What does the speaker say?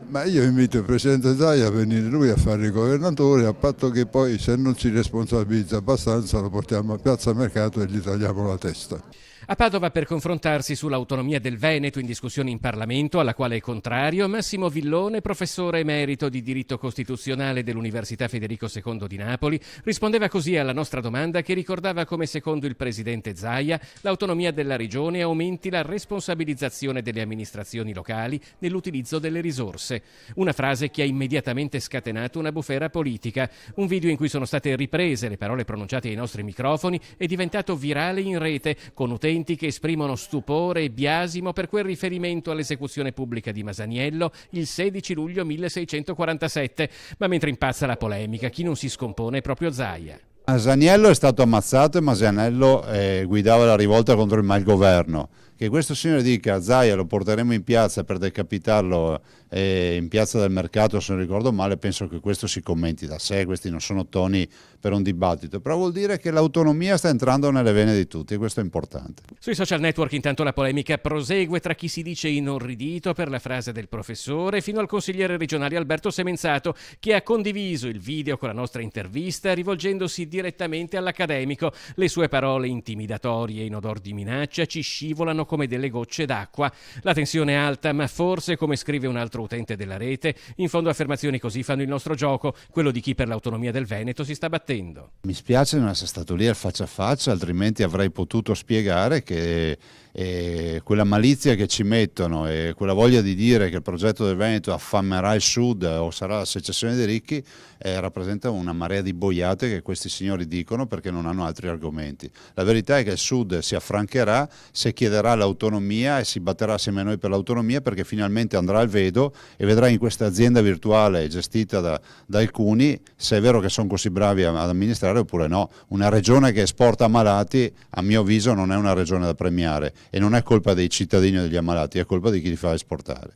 Ma io invito il Presidente Zaia a venire lui a fare il governatore, a patto che poi se non si responsabilizza abbastanza lo portiamo a Piazza Mercato e gli tagliamo la testa. A Padova per confrontarsi sull'autonomia del Veneto in discussione in Parlamento, alla quale è contrario, Massimo Villone, professore emerito di diritto costituzionale dell'Università Federico II di Napoli, rispondeva così alla nostra domanda che ricordava come secondo il presidente Zaia l'autonomia della regione aumenti la responsabilizzazione delle amministrazioni locali nell'utilizzo delle risorse. Una frase che ha immediatamente scatenato una bufera politica. Un video in cui sono state riprese le parole pronunciate ai nostri microfoni è diventato virale in rete, con utenti che esprimono stupore e biasimo per quel riferimento all'esecuzione pubblica di Masaniello il 16 luglio 1647. Ma mentre impazza la polemica, chi non si scompone è proprio Zaia. Masaniello è stato ammazzato e Masaniello guidava la rivolta contro il malgoverno. Che questo signore dica Zaia lo porteremo in piazza per decapitarlo in piazza del Mercato, se non ricordo male, penso che questo si commenti da sé, questi non sono toni per un dibattito, però vuol dire che l'autonomia sta entrando nelle vene di tutti e questo è importante. Sui social network intanto la polemica prosegue tra chi si dice inorridito per la frase del professore fino al consigliere regionale Alberto Semenzato, che ha condiviso il video con la nostra intervista rivolgendosi direttamente all'accademico. Le sue parole intimidatorie in odor di minaccia ci scivolano come delle gocce d'acqua. La tensione è alta, ma forse, come scrive un altro utente della rete, in fondo affermazioni così fanno il nostro gioco, quello di chi per l'autonomia del Veneto si sta battendo. Mi spiace non essere stato lì al faccia a faccia, altrimenti avrei potuto spiegare che quella malizia che ci mettono e quella voglia di dire che il progetto del Veneto affamerà il sud o sarà la secessione dei ricchi rappresenta una marea di boiate che questi signori dicono perché non hanno altri argomenti. La verità è che il sud si affrancherà se chiederà l'autonomia e si batterà assieme a noi per l'autonomia, perché finalmente andrà al vedo e vedrà in questa azienda virtuale gestita da alcuni se è vero che sono così bravi ad amministrare oppure no. Una regione che esporta ammalati a mio avviso non è una regione da premiare e non è colpa dei cittadini o degli ammalati, è colpa di chi li fa esportare.